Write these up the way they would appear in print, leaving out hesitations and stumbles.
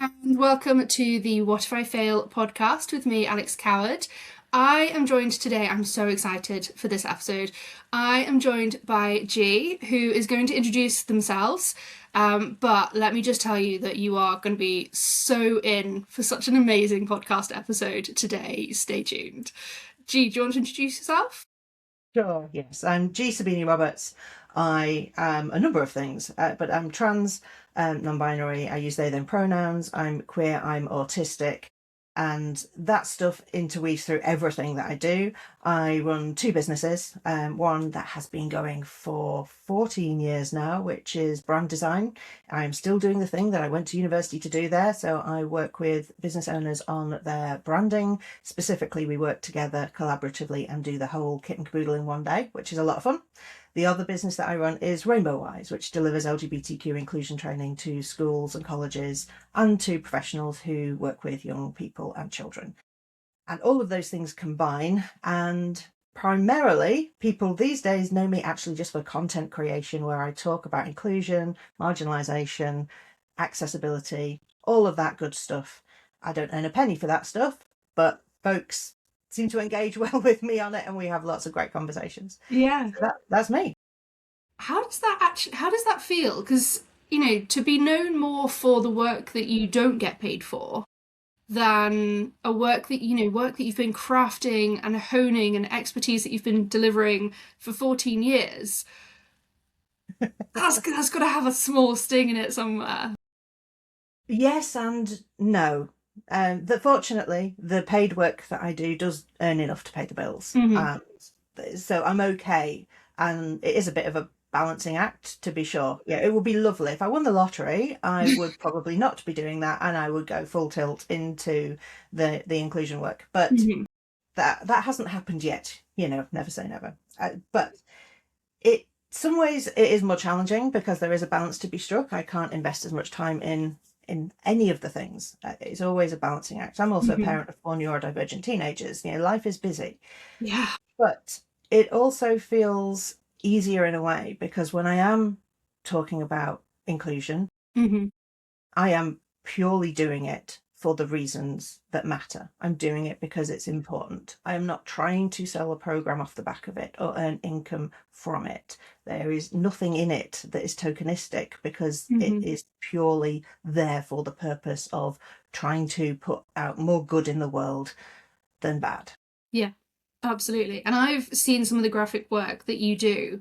and welcome to the What If I Fail podcast with me, Alex Coward. I am joined today, I'm so excited for this episode. I am joined by G, who is going to introduce themselves. But let me just tell you that you are going to be so in for such an amazing podcast episode today. Stay tuned. G, do you want to introduce yourself? Sure, yes. I'm G Sabini-Roberts. I am a number of things, but I'm trans, non-binary. I use they, them pronouns. I'm queer, I'm autistic, and that stuff interweaves through everything that I do. I run two businesses, one that has been going for 14 years now, which is brand design. I'm still doing the thing that I went to university to do there. So I work with business owners on their branding. Specifically, we work together collaboratively and do the whole kit and caboodle in one day, which is a lot of fun. The other business that I run is Rainbow Wise, which delivers LGBTQ inclusion training to schools and colleges and to professionals who work with young people and children. And all of those things combine, and primarily people these days know me actually just for content creation, where I talk about inclusion, marginalisation, accessibility, all of that good stuff. I don't earn a penny for that stuff, but folks seem to engage well with me on it, and we have lots of great conversations. Yeah. So that's me. How does that feel? Because, to be known more for the work that you don't get paid for than a work that you've been crafting and honing and expertise that you've been delivering for 14 years, that's got to have a small sting in it somewhere. Yes and no. Fortunately, the paid work that I do does earn enough to pay the bills. Mm-hmm. So I'm okay. And it is a bit of a balancing act, to be sure. Yeah, it would be lovely. If I won the lottery, I would probably not be doing that, and I would go full tilt into the inclusion work. But Mm-hmm. that hasn't happened yet. Never say never. But it some ways it is more challenging because there is a balance to be struck. I can't invest as much time in any of the things. It's always a balancing act. I'm also a Mm-hmm. parent of four neurodivergent teenagers. Life is busy, Yeah. but it also feels easier in a way because when I am talking about inclusion, Mm-hmm. I am purely doing it for the reasons that matter. I'm doing it because it's important. I am not trying to sell a program off the back of it or earn income from it. There is nothing in it that is tokenistic because it Mm-hmm. is purely there for the purpose of trying to put out more good in the world than bad. Yeah, absolutely. And I've seen some of the graphic work that you do,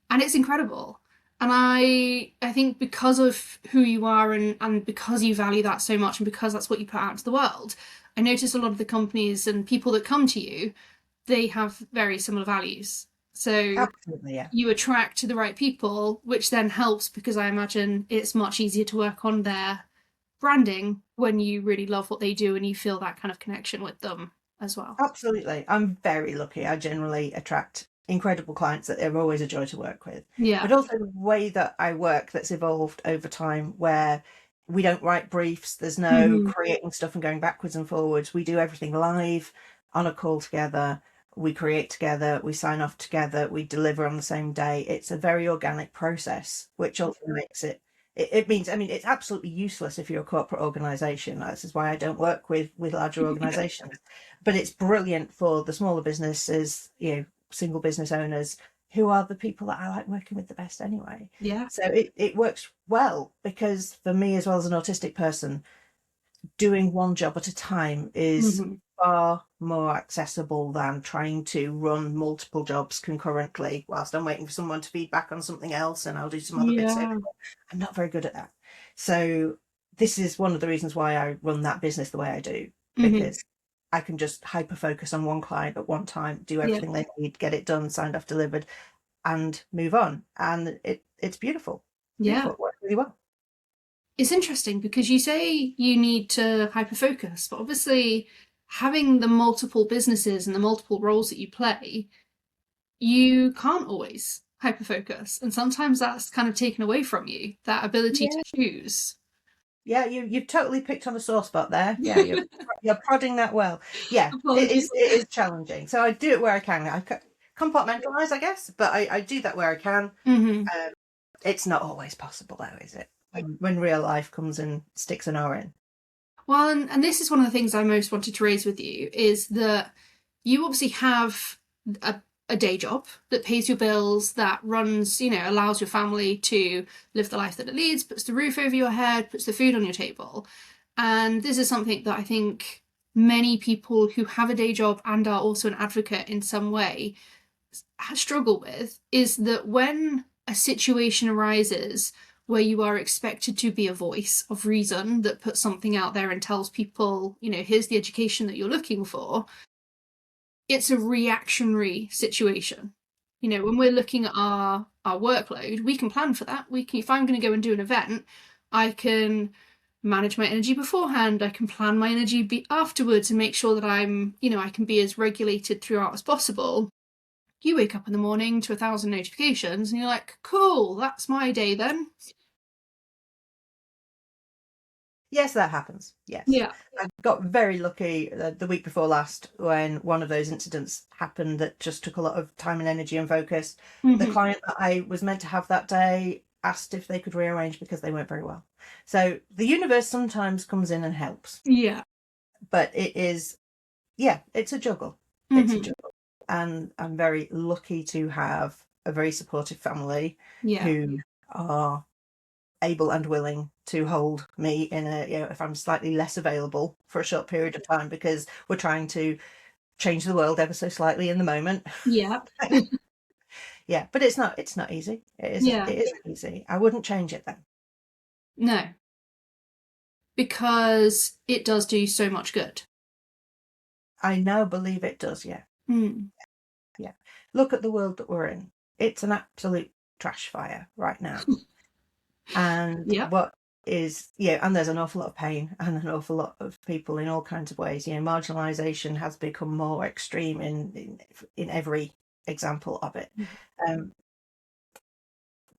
and it's incredible. And I think because of who you are and because you value that so much and because that's what you put out to the world, I notice a lot of the companies and people that come to you, they have very similar values. So Absolutely, yeah. you attract the right people, which then helps because I imagine it's much easier to work on their branding when you really love what they do and you feel that kind of connection with them as well. Absolutely. I'm very lucky. I generally attract incredible clients that are always a joy to work with. Yeah. But also the way that I work that's evolved over time where we don't write briefs, there's no Mm-hmm. creating stuff and going backwards and forwards. We do everything live on a call together. We create together, we sign off together, we deliver on the same day. It's a very organic process, which also makes it means, I mean, it's absolutely useless if you're a corporate organization. This is why I don't work with larger organizations. But it's brilliant for the smaller businesses, single business owners, who are the people that I like working with the best anyway. Yeah. So it works well because for me, as well as an autistic person, doing one job at a time is Mm-hmm. far more accessible than trying to run multiple jobs concurrently whilst I'm waiting for someone to feedback on something else and I'll do some other bits. Yeah. I'm not very good at that. So this is one of the reasons why I run that business the way I do, Mm-hmm. because I can just hyper focus on one client at one time, do Yeah. everything they need, get it done, signed off, delivered, and move on. And it's beautiful. Yeah. Beautiful. It works really well. It's interesting because you say you need to hyper focus, but obviously having the multiple businesses and the multiple roles that you play, you can't always hyper focus. And sometimes that's kind of taken away from you, that ability to Yeah. choose. Yeah, you've totally picked on a sore spot there. Yeah, you're prodding that well. Yeah, Apologies. it is challenging. So I do it where I can. Compartmentalize, I guess, but I do that where I can. Mm-hmm. It's not always possible, though, is it? When real life comes and sticks an oar in. Well, and this is one of the things I most wanted to raise with you is that you obviously have a, a day job that pays your bills, that runs, allows your family to live the life that it leads, puts the roof over your head, puts the food on your table. And this is something that I think many people who have a day job and are also an advocate in some way struggle with, is that when a situation arises where you are expected to be a voice of reason that puts something out there and tells people, here's the education that you're looking for, it's a reactionary situation. When we're looking at our workload, we can plan for that. If I'm going to go and do an event, I can manage my energy beforehand. I can plan my energy afterwards and make sure that I can be as regulated throughout as possible. You wake up in the morning to 1,000 notifications and you're like, cool, that's my day then. Yes, that happens. Yes. Yeah. I got very lucky the week before last when one of those incidents happened that just took a lot of time and energy and focus. The client that I was meant to have that day asked if they could rearrange because they weren't very well. So the universe sometimes comes in and helps. Yeah. But it's a juggle. It's a juggle. And I'm very lucky to have a very supportive family who are able and willing to hold me in if I'm slightly less available for a short period of time, because we're trying to change the world ever so slightly in the moment. Yeah. Yeah, but it's not easy. It isn't easy. I wouldn't change it then. No. Because it does do so much good. I now believe it does, yeah. Yeah. Look at the world that we're in. It's an absolute trash fire right now. And what is, and there's an awful lot of pain and an awful lot of people in all kinds of ways. Marginalization has become more extreme in every example of it.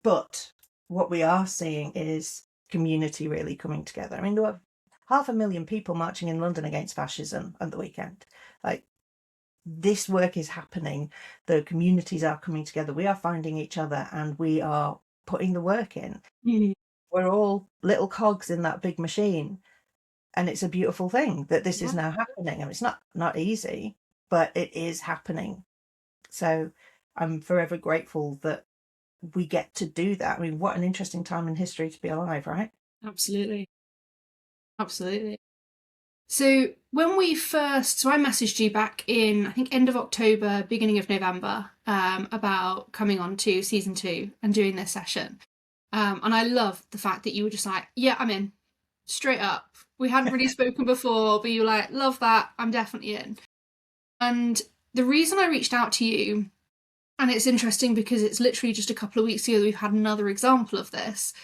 But what we are seeing is community really coming together. I mean, there were 500,000 people marching in London against fascism at the weekend. Like, this work is happening. The communities are coming together. We are finding each other and we are putting the work in. We're all little cogs in that big machine. And it's a beautiful thing that this is now happening. I mean, it's not easy, but it is happening. So I'm forever grateful that we get to do that. I mean, what an interesting time in history to be alive, right? Absolutely. Absolutely. So when I messaged you back in, I think, end of October, beginning of November, about coming on to season 2 and doing this session. And I love the fact that you were just like, yeah, I'm in, straight up. We hadn't really spoken before, but you were like, love that, I'm definitely in. And the reason I reached out to you, and it's interesting because it's literally just a couple of weeks ago that we've had another example of this,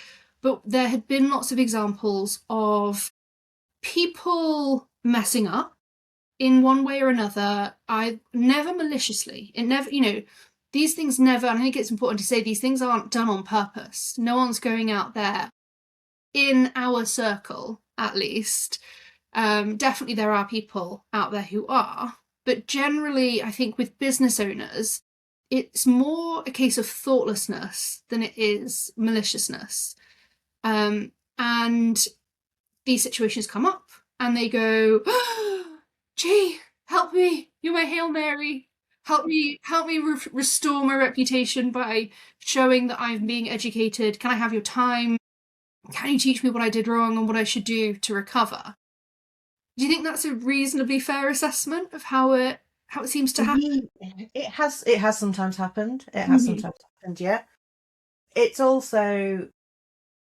but there had been lots of examples of people messing up in one way or another. I never maliciously. It never, these things never, and I think it's important to say these things aren't done on purpose. No one's going out there, in our circle at least. Definitely there are people out there who are, but generally I think with business owners, it's more a case of thoughtlessness than it is maliciousness. And these situations come up and they go, oh, gee, help me, you're my Hail Mary. Help me restore my reputation by showing that I'm being educated. Can I have your time? Can you teach me what I did wrong and what I should do to recover? Do you think that's a reasonably fair assessment of how it seems to happen? It has sometimes happened. It has sometimes happened, yeah. It's also,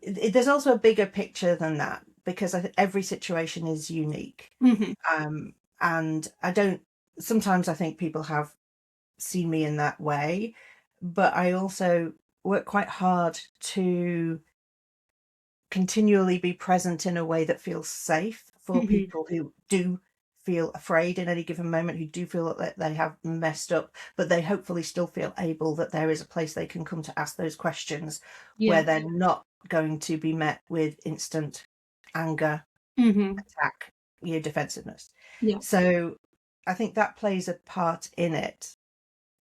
there's also a bigger picture than that, because I think every situation is unique. And sometimes I think people have seen me in that way, but I also work quite hard to continually be present in a way that feels safe for people who do feel afraid in any given moment, who do feel that they have messed up, but they hopefully still feel able that there is a place they can come to ask those questions where they're not going to be met with instant anger, attack, defensiveness. So I think that plays a part in it.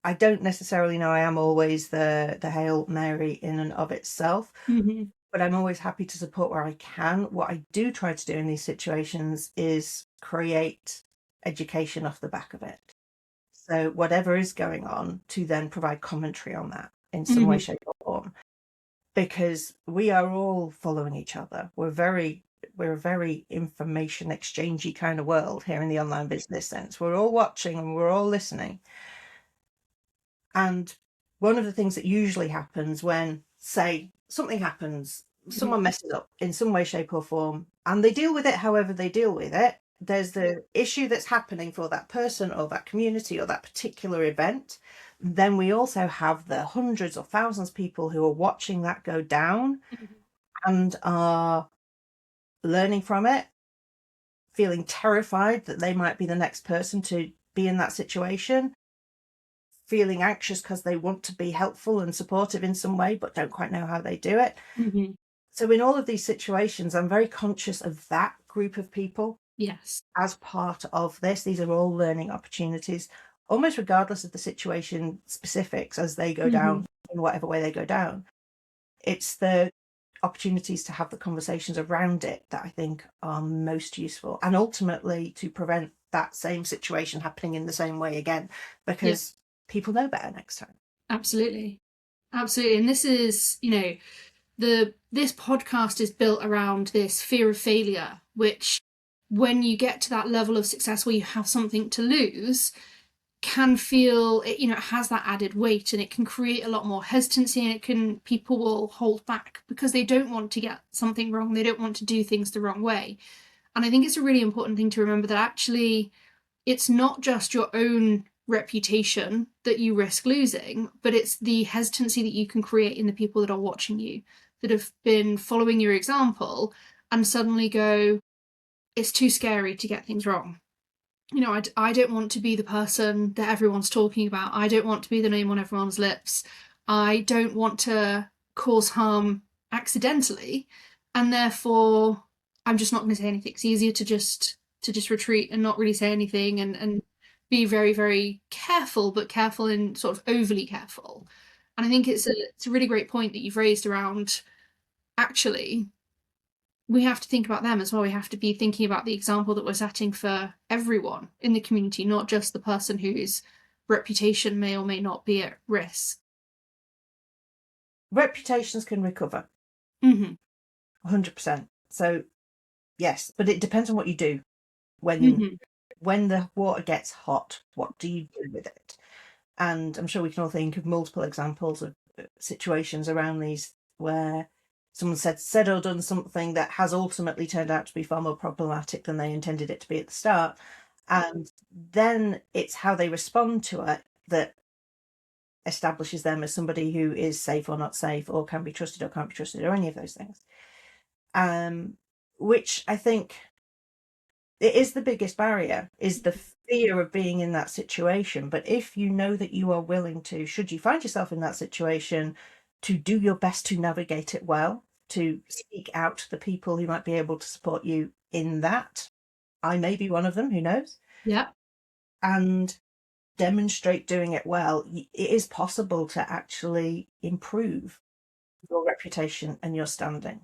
I don't necessarily know I am always the Hail Mary in and of itself, but I'm always happy to support where I can. What I do try to do in these situations is create education off the back of it. So whatever is going on, to then provide commentary on that in some way, Mhm. shape, or form, because we are all following each other. We're a very information exchangey kind of world here in the online business sense. We're all watching and we're all listening. And one of the things that usually happens when, say, something happens, someone messes up in some way, shape, or form, and they deal with it however they deal with it, there's the issue that's happening for that person or that community or that particular event. Then we also have the hundreds or thousands of people who are watching that go down and are learning from it, feeling terrified that they might be the next person to be in that situation, feeling anxious because they want to be helpful and supportive in some way, but don't quite know how they do it. Mhm. So in all of these situations, I'm very conscious of that group of people Yes. as part of this. These are all learning opportunities, almost regardless of the situation specifics as they go Mhm. down in whatever way they go down. It's the opportunities to have the conversations around it that I think are most useful, and ultimately to prevent that same situation happening in the same way again, Yeah. because people know better next time. Absolutely. Absolutely. And this is, this podcast is built around this fear of failure, which when you get to that level of success where you have something to lose, can feel it has that added weight, and it can create a lot more hesitancy, and people will hold back because they don't want to get something wrong, they don't want to do things the wrong way. And I think it's a really important thing to remember that actually it's not just your own reputation that you risk losing, but it's the hesitancy that you can create in the people that are watching you, that have been following your example, and suddenly go, it's too scary to get things wrong. I don't want to be the person that everyone's talking about. I don't want to be the name on everyone's lips. I don't want to cause harm accidentally, and therefore I'm just not going to say anything. It's easier to just retreat and not really say anything, and be very, very careful, but careful in sort of overly careful. And I think it's a really great point that you've raised around, actually we have to think about them as well. We have to be thinking about the example that we're setting for everyone in the community, not just the person whose reputation may or may not be at risk. Reputations can recover. Mm-hmm. 100%. So yes, but it depends on what you do when Mm-hmm. the water gets hot. What do you do with it? And I'm sure we can all think of multiple examples of situations around these where someone said or done something that has ultimately turned out to be far more problematic than they intended it to be at the start. And then it's how they respond to it that establishes them as somebody who is safe or not safe, or can be trusted or can't be trusted, or any of those things. Which I think it is the biggest barrier, is the fear of being in that situation. But if you know that you are willing to, should you find yourself in that situation, to do your best to navigate it well, to seek out the people who might be able to support you in that. I may be one of them, who knows? Yeah. And demonstrate doing it well. It is possible to actually improve your reputation and your standing.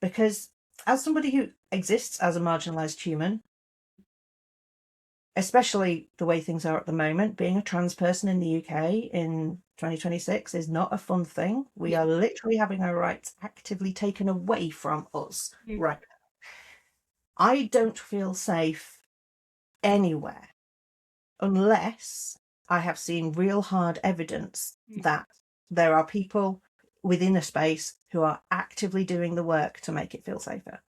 Because as somebody who exists as a marginalized human, especially the way things are at the moment, being a trans person in the UK in 2026 is not a fun thing. We Yeah. are literally having our rights actively taken away from us right now. I don't feel safe anywhere unless I have seen real hard evidence that there are people within a space who are actively doing the work to make it feel safer.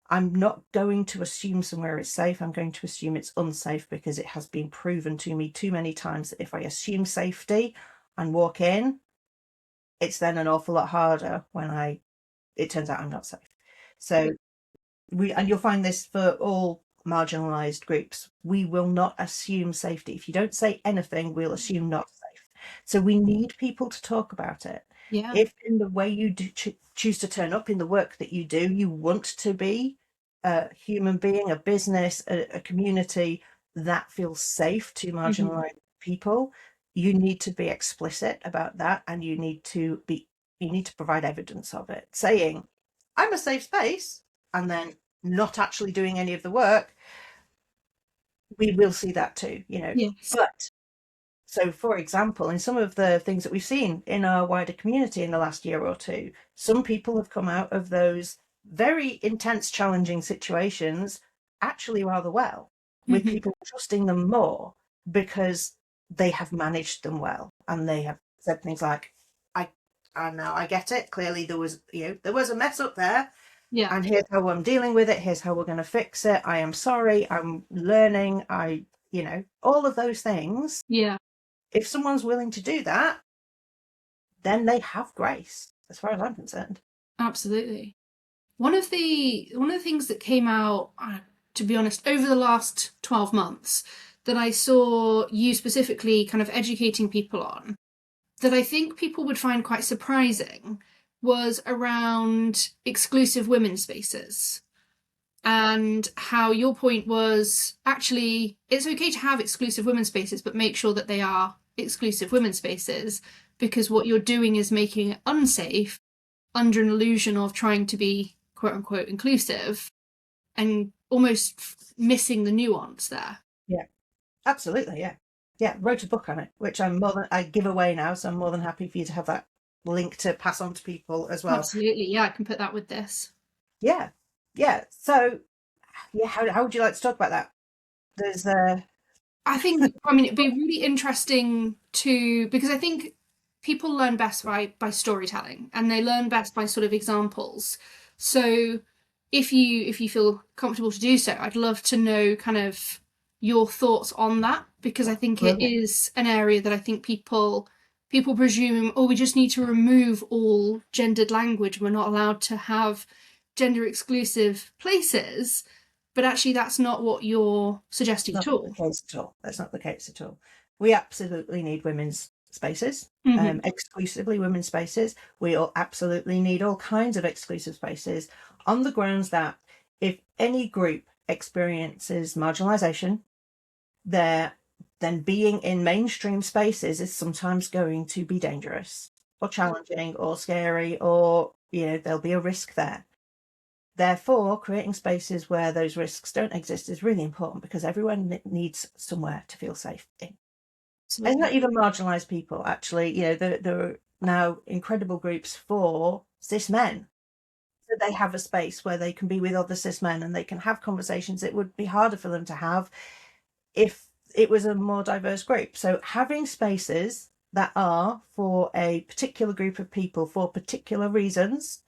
I'm not going to assume somewhere is safe. I'm going to assume it's unsafe, because it has been proven to me too many times that if I assume safety and walk in, it's then an awful lot harder when it turns out I'm not safe. So and you'll find this for all marginalized groups. We will not assume safety. If you don't say anything, we'll assume not safe. So we need people to talk about it. Yeah. If in the way you do choose to turn up in the work that you do, you want to be a human being, a business, a community that feels safe to marginalized people, you need to be explicit about that, and you need to be you need to provide evidence of it. Saying, I'm a safe space, and then not actually doing any of the work, we will see that too, Yes. But so, for example, in some of the things that we've seen in our wider community in the last year or two, some people have come out of those very intense, challenging situations actually rather well, with Mm-hmm. people trusting them more because they have managed them well, and they have said things like, "I now I get it. Clearly, there was a mess up there, Yeah. and here's how I'm dealing with it. Here's how we're going to fix it. I am sorry. I'm learning. All of those things." Yeah. If someone's willing to do that, then they have grace, as far as I'm concerned. Absolutely. One of the things that came out, to be honest, over the last 12 months that I saw you specifically kind of educating people on, that I think people would find quite surprising, was around exclusive women's spaces. And how your point was, actually it's okay to have exclusive women's spaces, but make sure that they are exclusive women's spaces, because what you're doing is making it unsafe under an illusion of trying to be quote unquote inclusive, and almost missing the nuance there. Yeah, absolutely. Yeah. Wrote a book on it, which I give away now. So I'm more than happy for you to have that link to pass on to people as well. Absolutely. Yeah, I can put that with this. Yeah. Yeah. So, yeah, how would you like to talk about that? There's I mean, it'd be really interesting to, because I think people learn best by storytelling, and they learn best by sort of examples. So if you feel comfortable to do so, I'd love to know kind of your thoughts on that, because I think it brilliant. is an area that I think people presume, oh, we just need to remove all gendered language. We're not allowed to have gender exclusive places. But actually, that's not what you're suggesting at Not the all. case at all. That's not the case at all. We absolutely need women's spaces, Mm-hmm. exclusively women's spaces. We all absolutely need all kinds of exclusive spaces on the grounds that if any group experiences marginalization, then being in mainstream spaces is sometimes going to be dangerous or challenging or scary, or there'll be a risk there. Therefore, creating spaces where those risks don't exist is really important, because everyone needs somewhere to feel safe in. And not Absolutely. even marginalised people, actually. There are now incredible groups for cis men. So they have a space where they can be with other cis men and they can have conversations it would be harder for them to have if it was a more diverse group. So having spaces that are for a particular group of people for particular reasons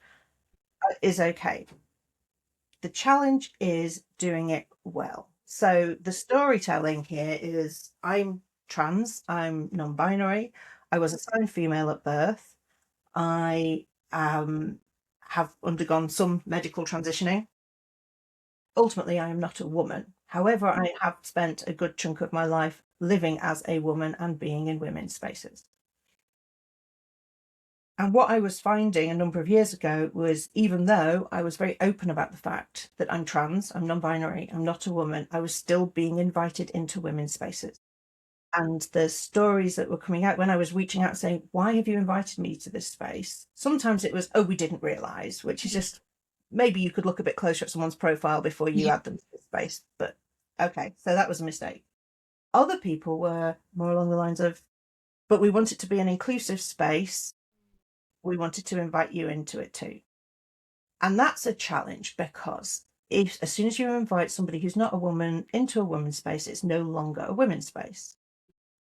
is okay. The challenge is doing it well. So the storytelling here is, I'm trans, I'm non-binary, I was assigned female at birth, I have undergone some medical transitioning. Ultimately, I am not a woman. However, I have spent a good chunk of my life living as a woman and being in women's spaces. And what I was finding a number of years ago was, even though I was very open about the fact that I'm trans, I'm non-binary, I'm not a woman, I was still being invited into women's spaces. And the stories that were coming out when I was reaching out saying, why have you invited me to this space? Sometimes it was, oh, we didn't realise, which is just, maybe you could look a bit closer at someone's profile before you Yeah. add them to this space. But okay, so that was a mistake. Other people were more along the lines of, but we want it to be an inclusive space. We wanted to invite you into it too. And that's a challenge, because if as soon as you invite somebody who's not a woman into a women's space, it's no longer a women's space.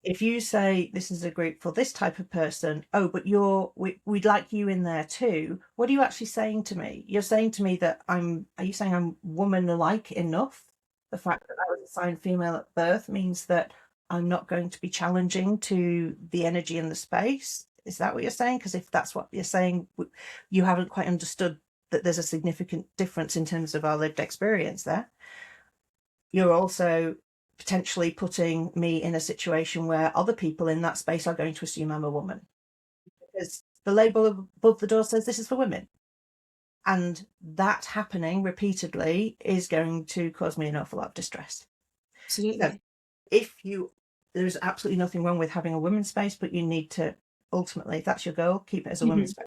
If you say this is a group for this type of person, oh, but we'd like you in there too, what are you actually saying to me? You're saying to me that are you saying I'm woman-like enough? The fact that I was assigned female at birth means that I'm not going to be challenging to the energy in the space? Is that what you're saying? Because if that's what you're saying, you haven't quite understood that there's a significant difference in terms of our lived experience there. You're also potentially putting me in a situation where other people in that space are going to assume I'm a woman, because the label above the door says this is for women. And that happening repeatedly is going to cause me an awful lot of distress. So Absolutely. there's absolutely nothing wrong with having a women's space, but you need to ultimately, if that's your goal, keep it as a Mm-hmm. women's space.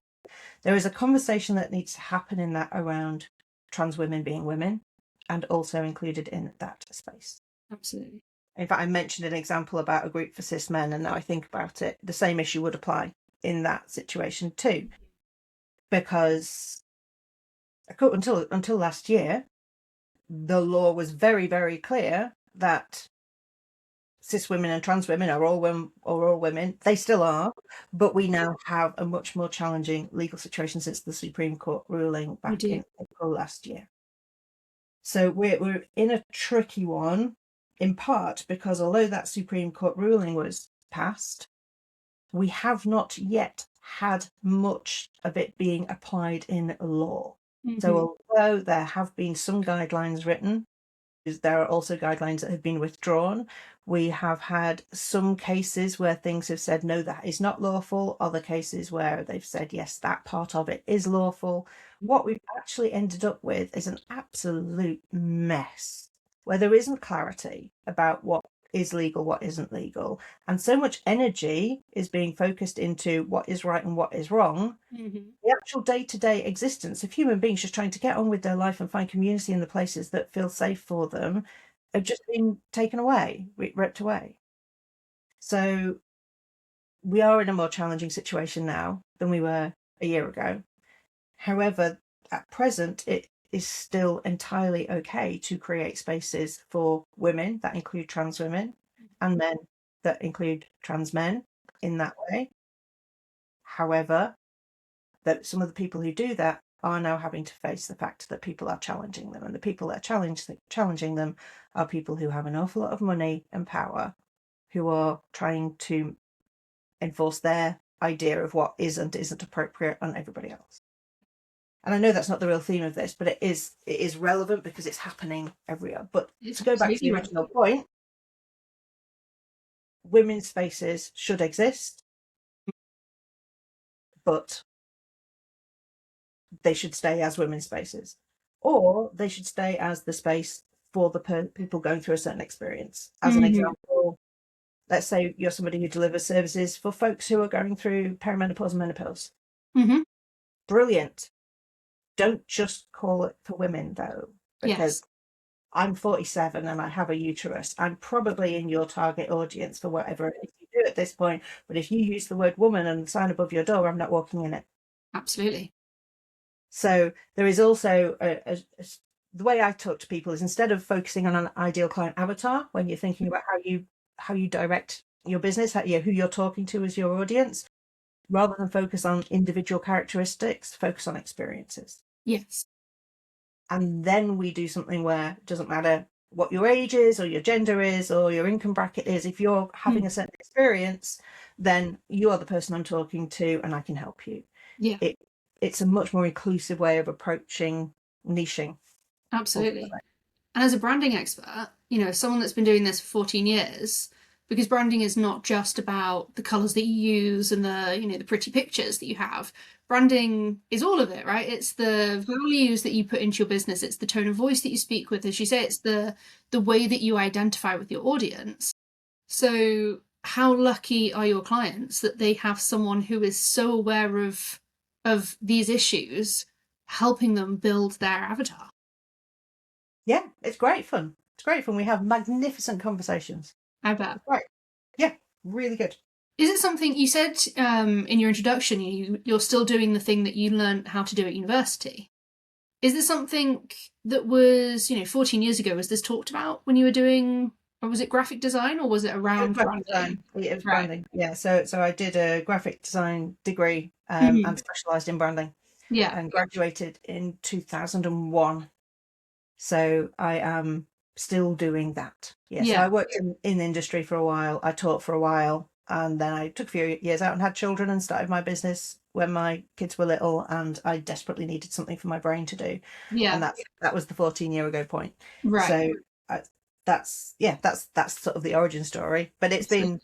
There is a conversation that needs to happen in that around trans women being women and also included in that space. Absolutely. In fact, I mentioned an example about a group for cis men, and now I think about it, the same issue would apply in that situation too. Because until last year, the law was very, very clear that cis women and trans women are all women. They still are, but we now have a much more challenging legal situation since the Supreme Court ruling back in April last year. So we're in a tricky one, in part because although that Supreme Court ruling was passed, we have not yet had much of it being applied in law. So although there have been some guidelines written, there are also guidelines that have been withdrawn. We have had some cases where things have said, no, that is not lawful. Other cases where they've said, yes, that part of it is lawful. What we've actually ended up with is an absolute mess where there isn't clarity about what is legal, what isn't legal. And so much energy is being focused into what is right and what is wrong. The actual day-to-day existence of human beings just trying to get on with their life and find community in the places that feel safe for them have just been taken away, ripped away. So we are in a more challenging situation now than we were a year ago. However, at present, it is still entirely okay to create spaces for women that include trans women and men that include trans men in that way. However, that some of the people who do that are now having to face the fact that people are challenging them, and the people that are challenging them are people who have an awful lot of money and power, who are trying to enforce their idea of what is and isn't appropriate on everybody else. And I know that's not the real theme of this, but it is relevant because it's happening everywhere. But to go back to the original point, women's spaces should exist, but they should stay as women's spaces, or they should stay as the space for the people going through a certain experience. As an example, let's say you're somebody who delivers services for folks who are going through perimenopause and menopause. Brilliant. Don't just call it for women though, because I'm 47 and I have a uterus. I'm probably in your target audience for whatever it is you do at this point. But if you use the word woman and the sign above your door, I'm not walking in it. Absolutely. So there is also the way I talk to people is, instead of focusing on an ideal client avatar when you're thinking about how you direct your business, who you're talking to as your audience, rather than focus on individual characteristics, focus on experiences. Yes. And then we do something where it doesn't matter what your age is or your gender is or your income bracket is. If you're having a certain experience, then you are the person I'm talking to and I can help you. Yeah. It's a much more inclusive way of approaching niching. Absolutely. And as a branding expert, someone that's been doing this for 14 years, because branding is not just about the colours that you use and the pretty pictures that you have. Branding is all of it, right? It's the values that you put into your business. It's the tone of voice that you speak with. As you say, it's the way that you identify with your audience. So how lucky are your clients that they have someone who is so aware of these issues, helping them build their avatar? Yeah, it's great fun. It's great fun. We have magnificent conversations. I bet. Right. Yeah, really good. Is it something you said in your introduction, you're still doing the thing that you learned how to do at university? Is this something that was, 14 years ago, was this talked about when you were doing, or was it graphic design, or was it around branding? It was branding. Yeah, so I did a graphic design degree and specialised in branding. Yeah. And graduated in 2001. So I am still doing that. Yeah. So I worked in the industry for a while. I taught for a while, and then I took a few years out and had children and started my business when my kids were little, and I desperately needed something for my brain to do. Yeah. And that was the 14-year ago point. Right. So that's sort of the origin story. But it's been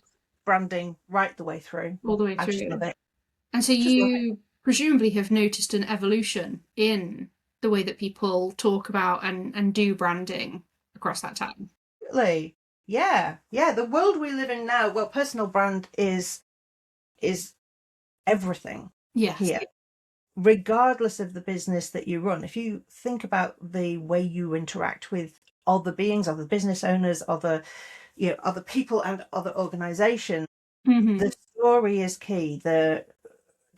branding right the way through. All the way through. I just love it. And so you presumably have noticed an evolution in the way that people talk about and do branding across that time. Really? Yeah. The world we live in now, well, personal brand is everything. Yes. Here. regardless of the business that you run, if you think about the way you interact with other beings, other business owners, other people and other organizations, the story is key. The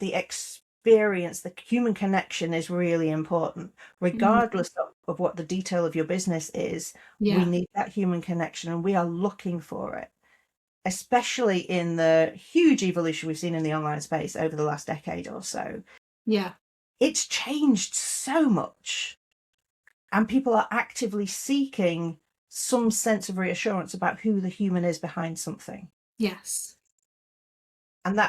experience, the human connection is really important. Regardless of what the detail of your business is, we Yeah. need that human connection, and we are looking for it, especially in the huge evolution we've seen in the online space over the last decade or so. Yeah. It's changed so much, and people are actively seeking some sense of reassurance about who the human is behind something. Yes. And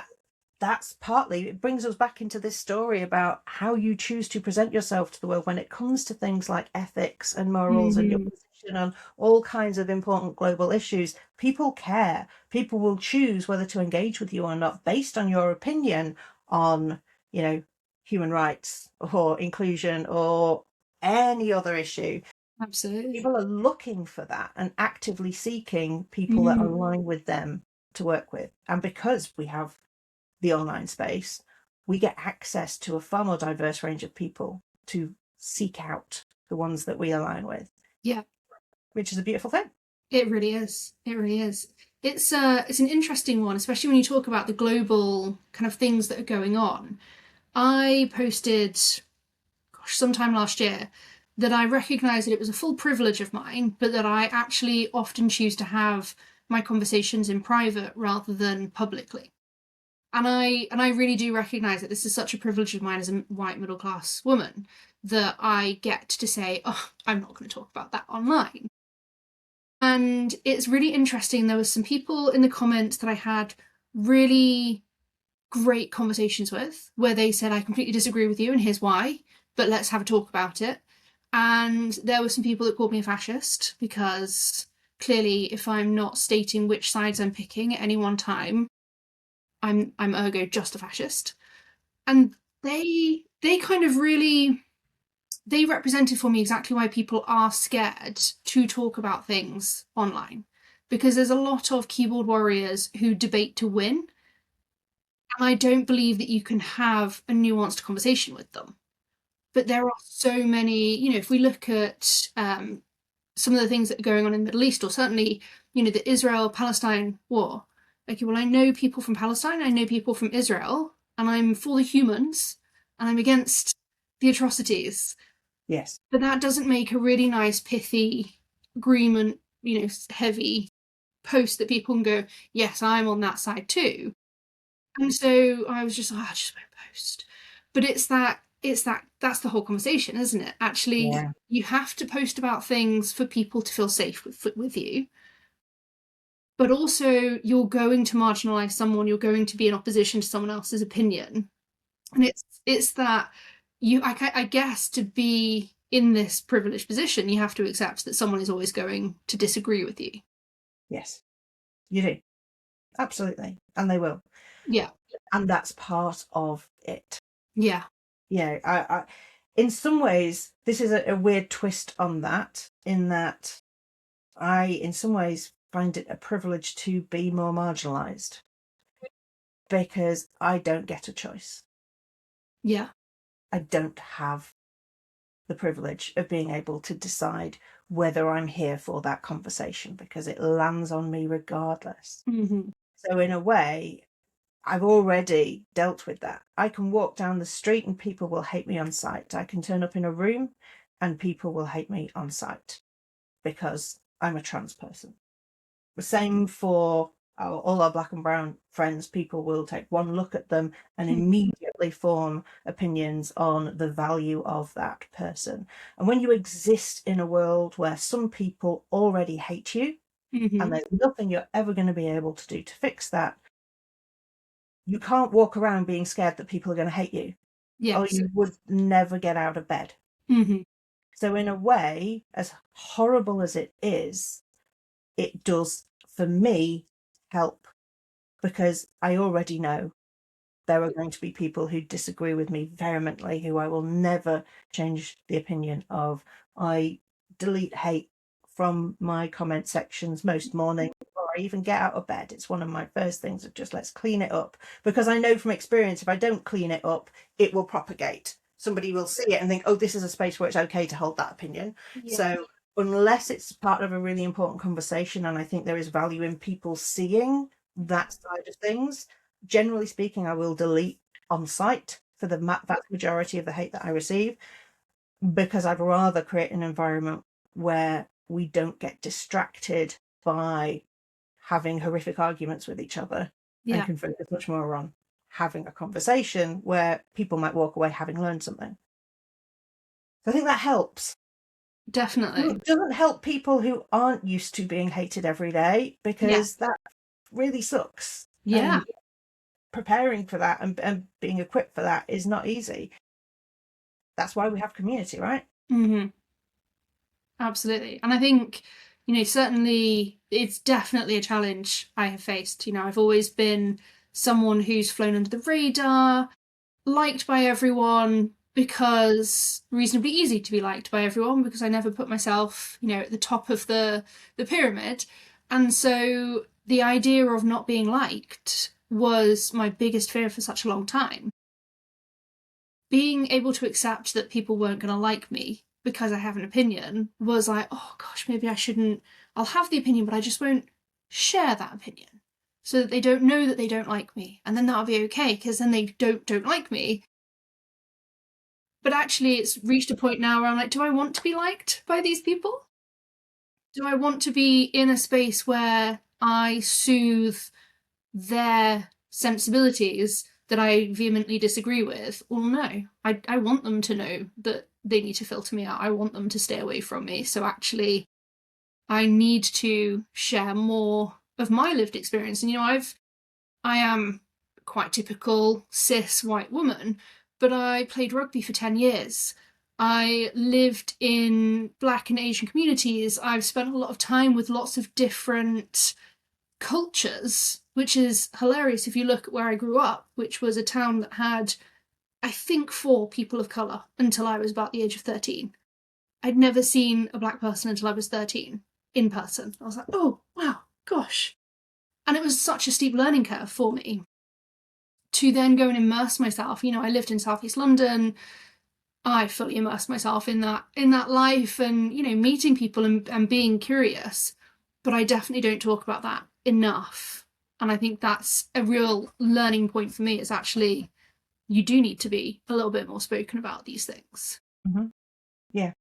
that's partly, it brings us back into this story about how you choose to present yourself to the world when it comes to things like ethics and morals and your position on all kinds of important global issues. People care. People will choose whether to engage with you or not based on your opinion on, human rights or inclusion or any other issue. Absolutely. People are looking for that and actively seeking people that align with them to work with. And because we have the online space, we get access to a far more diverse range of people to seek out the ones that we align with. Yeah. Which is a beautiful thing. It really is. It really is. It's an interesting one, especially when you talk about the global kind of things that are going on. I posted, sometime last year, that I recognised that it was a full privilege of mine, but that I actually often choose to have my conversations in private rather than publicly. And I really do recognise that this is such a privilege of mine as a white middle class woman, that I get to say, oh, I'm not going to talk about that online. And it's really interesting. There was some people in the comments that I had really great conversations with, where they said, I completely disagree with you and here's why, but let's have a talk about it. And there were some people that called me a fascist, because clearly if I'm not stating which sides I'm picking at any one time, I'm ergo just a fascist. And they kind of really, they represented for me exactly why people are scared to talk about things online, because there's a lot of keyboard warriors who debate to win, and I don't believe that you can have a nuanced conversation with them. But there are so many, if we look at some of the things that are going on in the Middle East, or certainly, the Israel-Palestine war. Okay, well, I know people from Palestine, I know people from Israel, and I'm for the humans, and I'm against the atrocities. Yes. But that doesn't make a really nice, pithy, agreement, heavy post that people can go, yes, I'm on that side too. And so I was just like, I just won't post. But that's the whole conversation, isn't it? Actually, Yeah. you have to post about things for people to feel safe with you. But also, you're going to marginalize someone, you're going to be in opposition to someone else's opinion. And it's that I guess, to be in this privileged position, you have to accept that someone is always going to disagree with you. Yes, you do. Absolutely. And they will. Yeah. And that's part of it. Yeah. Yeah. I in some ways, this is a weird twist on that, in that I, in some ways, find it a privilege to be more marginalized, because I don't get a choice. Yeah. I don't have the privilege of being able to decide whether I'm here for that conversation, because it lands on me regardless. So in a way, I've already dealt with that. I can walk down the street and people will hate me on sight. I can turn up in a room and people will hate me on sight because I'm a trans person. The same for all our black and brown friends. People will take one look at them and immediately form opinions on the value of that person. And when you exist in a world where some people already hate you, and there's nothing you're ever going to be able to do to fix that, you can't walk around being scared that people are going to hate you, or you would never get out of bed. So in a way, as horrible as it is, it does, for me, help, because I already know there are going to be people who disagree with me vehemently, who I will never change the opinion of. I delete hate from my comment sections most mornings before I even get out of bed, it's one of my first things of just let's clean it up. Because I know from experience, if I don't clean it up, it will propagate. Somebody will see it and think, oh, this is a space where it's okay to hold that opinion. Yeah. So unless it's part of a really important conversation, and I think there is value in people seeing that side of things, generally speaking, I will delete on site for the vast majority of the hate that I receive, because I'd rather create an environment where we don't get distracted by having horrific arguments with each other and can focus much more on having a conversation where people might walk away having learned something. So I think that helps. Definitely. It doesn't help people who aren't used to being hated every day, because that really sucks. Yeah. And preparing for that and being equipped for that is not easy. That's why we have community, right? Mm-hmm. Absolutely. And I think, certainly it's definitely a challenge I have faced. I've always been someone who's flown under the radar, liked by everyone, because reasonably easy to be liked by everyone, because I never put myself, at the top of the pyramid. And so the idea of not being liked was my biggest fear for such a long time. Being able to accept that people weren't going to like me because I have an opinion was like, oh gosh, maybe I shouldn't. I'll have the opinion, but I just won't share that opinion, so that they don't know that they don't like me, and then that'll be okay, because then they don't like me. But actually, it's reached a point now where I'm like, do I want to be liked by these people? Do I want to be in a space where I soothe their sensibilities that I vehemently disagree with? Well, no. I want them to know that they need to filter me out. I want them to stay away from me. So actually, I need to share more of my lived experience. And I am quite typical cis white woman, but I played rugby for 10 years. I lived in Black and Asian communities. I've spent a lot of time with lots of different cultures, which is hilarious if you look at where I grew up, which was a town that had, I think, 4 people of colour until I was about the age of 13. I'd never seen a black person until I was 13 in person. I was like, oh, wow, gosh. And it was such a steep learning curve for me to then go and immerse myself. I lived in Southeast London. I fully immersed myself in that life, and meeting people and being curious. But I definitely don't talk about that enough. And I think that's a real learning point for me, is actually you do need to be a little bit more spoken about these things. Mm-hmm. Yeah.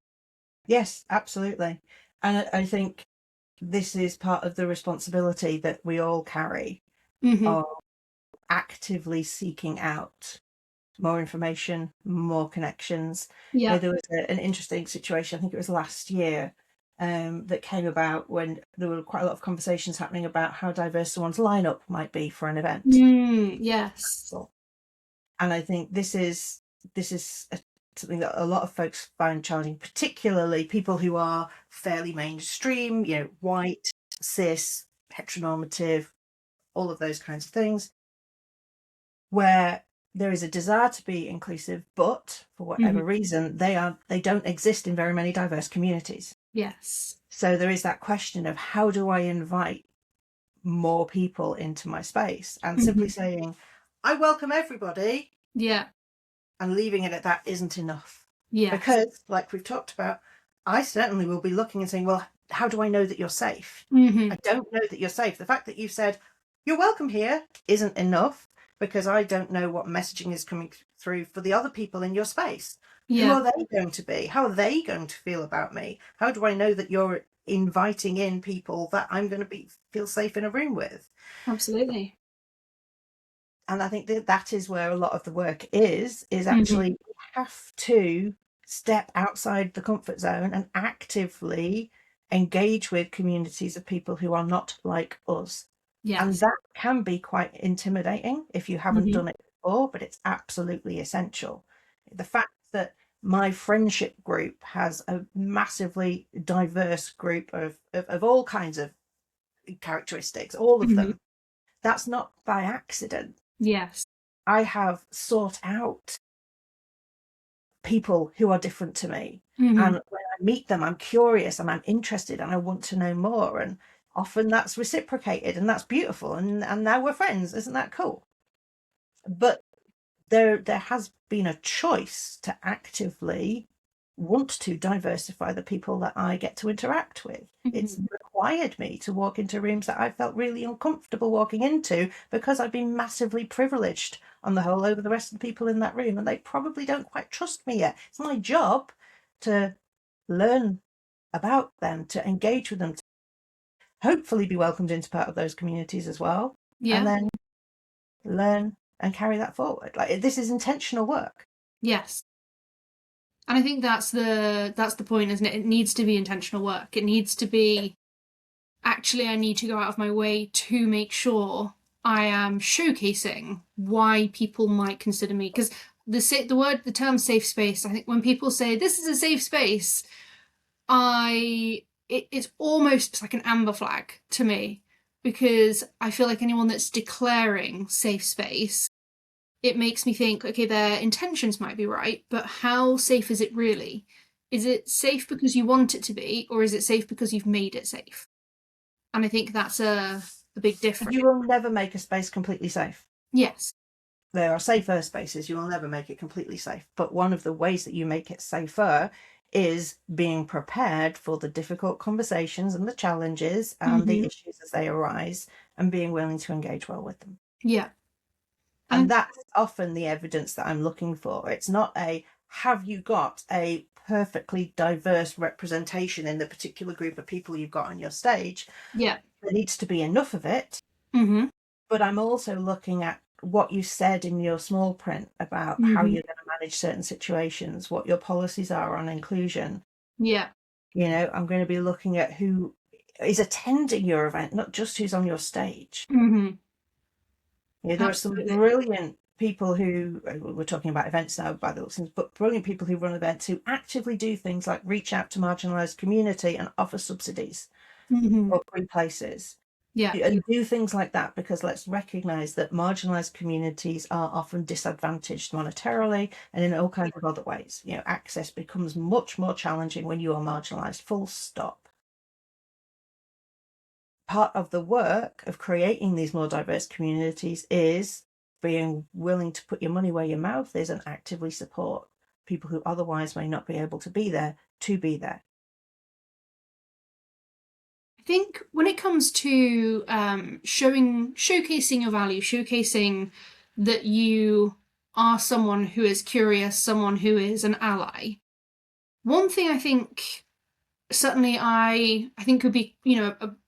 Yes, absolutely. And I think this is part of the responsibility that we all carry, of actively seeking out more information, more connections. Yeah. There was an interesting situation, I think it was last year, that came about when there were quite a lot of conversations happening about how diverse someone's lineup might be for an event. Yes. And I think this is something that a lot of folks find challenging, particularly people who are fairly mainstream, white, cis, heteronormative, all of those kinds of things, where there is a desire to be inclusive, but for whatever reason, they don't exist in very many diverse communities. Yes. So there is that question of, how do I invite more people into my space? And simply saying, I welcome everybody. Yeah. And leaving it at that isn't enough. Yeah. Because, like we've talked about, I certainly will be looking and saying, well, how do I know that you're safe? I don't know that you're safe. The fact that you've said, you're welcome here, isn't enough, because I don't know what messaging is coming through for the other people in your space. Yeah. Who are they going to be? How are they going to feel about me? How do I know that you're inviting in people that I'm going to feel safe in a room with? Absolutely. And I think that is where a lot of the work is actually we have to step outside the comfort zone and actively engage with communities of people who are not like us. Yes. And that can be quite intimidating if you haven't done it before, but it's absolutely essential. The fact that my friendship group has a massively diverse group of all kinds of characteristics, all of them, that's not by accident. Yes. I have sought out people who are different to me. And when I meet them, I'm curious and I'm interested and I want to know more. And often that's reciprocated, and that's beautiful, and now we're friends. Isn't that cool? But there has been a choice to actively want to diversify the people that I get to interact with. It's required me to walk into rooms that I felt really uncomfortable walking into because I've been massively privileged on the whole over the rest of the people in that room, and they probably don't quite trust me yet. It's my job to learn about them, to engage with them, to hopefully be welcomed into part of those communities as well, and Yeah. then learn and carry that forward. Like, this is intentional work. Yes. And I think that's the point, isn't it? It needs to be intentional work. It needs to be, actually, I need to go out of my way to make sure I am showcasing why people might consider me. Because the term safe space, I think when people say this is a safe space, it's almost like an amber flag to me, because I feel like anyone that's declaring safe space, it makes me think, okay, their intentions might be right, but how safe is it really? Is it safe because you want it to be, or is it safe because you've made it safe? And I think that's a big difference. You will never make a space completely safe. Yes. There are safer spaces. You will never make it completely safe. But one of the ways that you make it safer is being prepared for the difficult conversations and the challenges and the issues as they arise, and being willing to engage well with them. Yeah. And that's often the evidence that I'm looking for. It's not have you got a perfectly diverse representation in the particular group of people you've got on your stage? Yeah. There needs to be enough of it. But I'm also looking at what you said in your small print about how you're going to manage certain situations, what your policies are on inclusion. Yeah. I'm going to be looking at who is attending your event, not just who's on your stage. There are some brilliant people who, we're talking about events now by the looks of things, but brilliant people who run events who actively do things like reach out to marginalised community and offer subsidies or free places. Yeah. And do things like that, because let's recognise that marginalised communities are often disadvantaged monetarily and in all kinds of other ways. Access becomes much more challenging when you are marginalised, full stop. Part of the work of creating these more diverse communities is being willing to put your money where your mouth is and actively support people who otherwise may not be able to be there to be there. I think when it comes to showcasing your value, showcasing that you are someone who is curious, someone who is an ally, one thing I think certainly I think could be,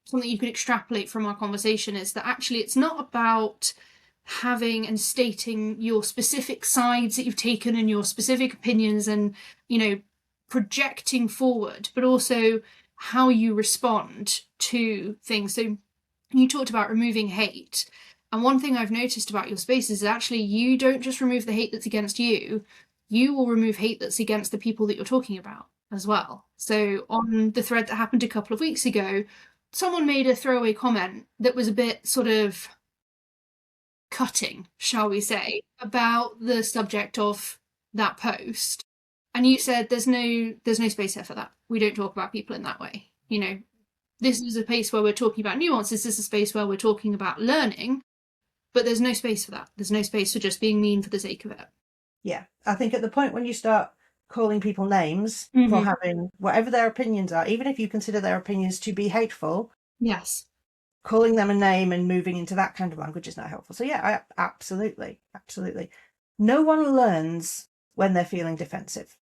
something you could extrapolate from our conversation is that actually it's not about having and stating your specific sides that you've taken and your specific opinions and, projecting forward, but also how you respond to things. So you talked about removing hate. And one thing I've noticed about your spaces is actually you don't just remove the hate that's against you, you will remove hate that's against the people that you're talking about as well. So on the thread that happened a couple of weeks ago, someone made a throwaway comment that was a bit sort of cutting, shall we say, about the subject of that post. And you said there's no space here for that. We don't talk about people in that way. This is a place where we're talking about nuance. This is a space where we're talking about learning, but there's no space for that. There's no space for just being mean for the sake of it. Yeah, I think at the point when you start calling people names for having whatever their opinions are, even if you consider their opinions to be hateful, yes, calling them a name and moving into that kind of language is not helpful. So yeah, absolutely. No one learns when they're feeling defensive.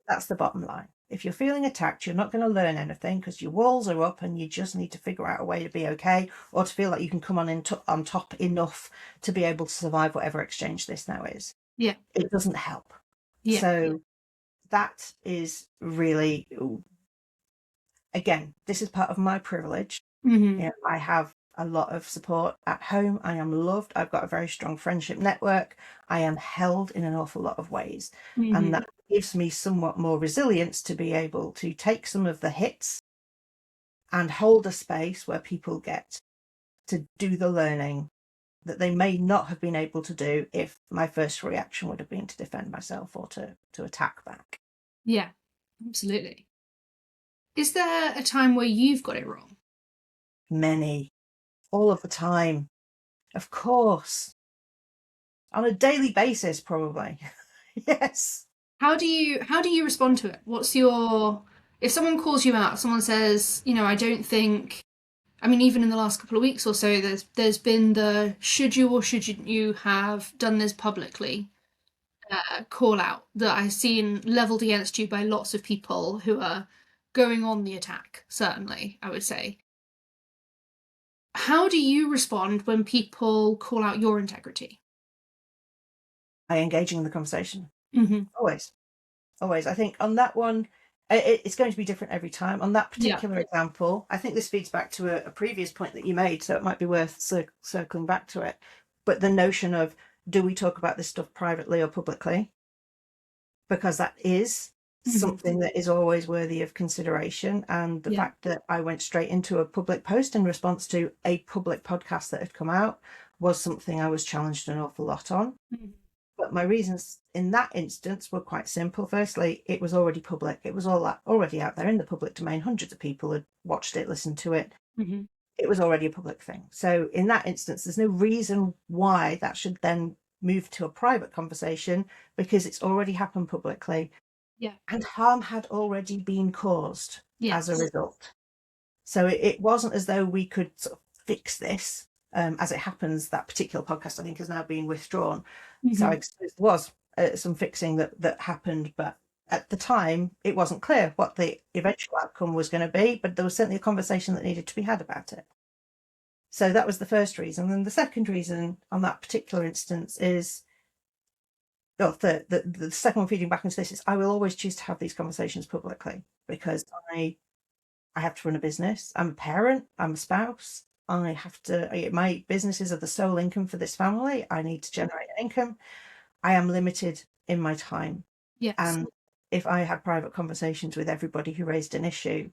That's the bottom line. If you're feeling attacked, you're not going to learn anything because your walls are up and you just need to figure out a way to be okay, or to feel like you can come on top enough to be able to survive whatever exchange this now is. Yeah. It doesn't help. Yeah. So that is really, again, this is part of my privilege. I have a lot of support at home. I am loved. I've got a very strong friendship network. I am held in an awful lot of ways. And that gives me somewhat more resilience to be able to take some of the hits and hold a space where people get to do the learning that they may not have been able to do if my first reaction would have been to defend myself or to attack back. Yeah, absolutely. Is there a time where you've got it wrong? Many. All of the time. Of course. On a daily basis, probably. Yes. How do you respond to it? What's your, if someone calls you out, someone says, I don't think, I mean, even in the last couple of weeks or so, there's been the should you or should you have done this publicly call out that I've seen leveled against you by lots of people who are going on the attack, certainly, I would say. How do you respond when people call out your integrity? By engaging in the conversation. Mm-hmm. Always. Always. I think on that one, it's going to be different every time. On that particular example, I think this feeds back to a previous point that you made, so it might be worth circling back to it. But the notion of, do we talk about this stuff privately or publicly? Because that is something that is always worthy of consideration. And the fact that I went straight into a public post in response to a public podcast that had come out was something I was challenged an awful lot on. But my reasons in that instance were quite simple. Firstly, it was already public. It was already out there in the public domain. Hundreds of people had watched it, listened to it. It was already a public thing. So in that instance, there's no reason why that should then move to a private conversation, because it's already happened publicly. And harm had already been caused as a result. So it wasn't as though we could sort of fix this. As it happens, that particular podcast, I think, has now been withdrawn. So I suppose there was some fixing that happened, but at the time, it wasn't clear what the eventual outcome was going to be, but there was certainly a conversation that needed to be had about it. So that was the first reason. And then the second reason on that particular instance is, the second one feeding back into this is, I will always choose to have these conversations publicly, because I have to run a business. I'm a parent. I'm a spouse. My businesses are the sole income for this family. I need to generate an income. I am limited in my time. And if I had private conversations with everybody who raised an issue,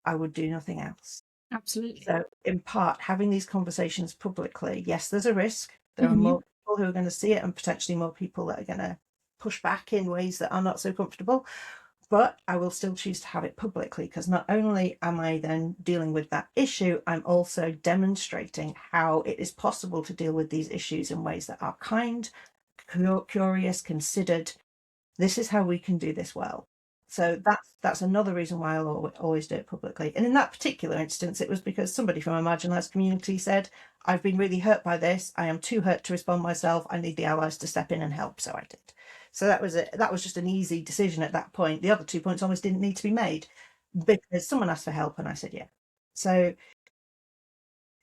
I would do nothing else. Absolutely. So in part, having these conversations publicly, yes, there's a risk. There are more people who are going to see it, and potentially more people that are going to push back in ways that are not so comfortable. But I will still choose to have it publicly, because not only am I then dealing with that issue, I'm also demonstrating how it is possible to deal with these issues in ways that are kind, curious, considered. This is how we can do this well. So that's another reason why I'll always do it publicly. And in that particular instance, it was because somebody from a marginalised community said, I've been really hurt by this. I am too hurt to respond myself. I need the allies to step in and help. So I did. So that was just an easy decision at that point. The other 2 points almost didn't need to be made, because someone asked for help and I said, yeah. So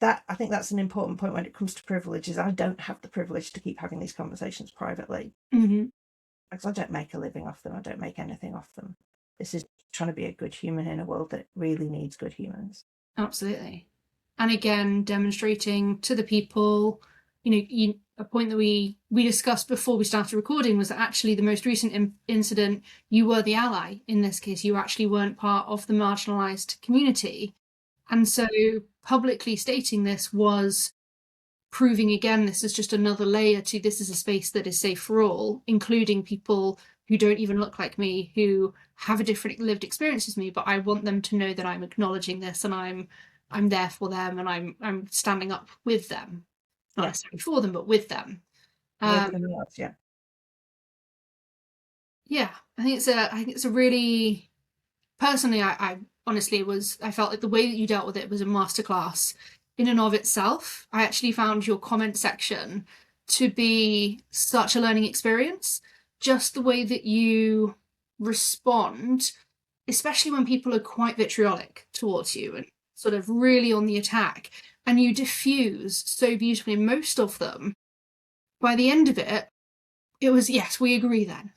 I think that's an important point when it comes to privilege, is I don't have the privilege to keep having these conversations privately. Because I don't make a living off them. I don't make anything off them. This is trying to be a good human in a world that really needs good humans. Absolutely. And again, demonstrating to the people, a point that we discussed before we started recording was that actually the most recent incident, you were the ally in this case. You actually weren't part of the marginalised community. And so publicly stating this was proving again, this is just another layer to, this is a space that is safe for all, including people who don't even look like me, who have a different lived experience as me, but I want them to know that I'm acknowledging this and I'm there for them, and I'm standing up with them. Not necessarily for them, but with them. Yeah. Yeah, I think it's a really, personally, I honestly I felt like the way that you dealt with it was a masterclass in and of itself. I actually found your comment section to be such a learning experience. Just the way that you respond, especially when people are quite vitriolic towards you and sort of really on the attack, and you diffuse so beautifully. Most of them, by the end of it, it was, yes, we agree then.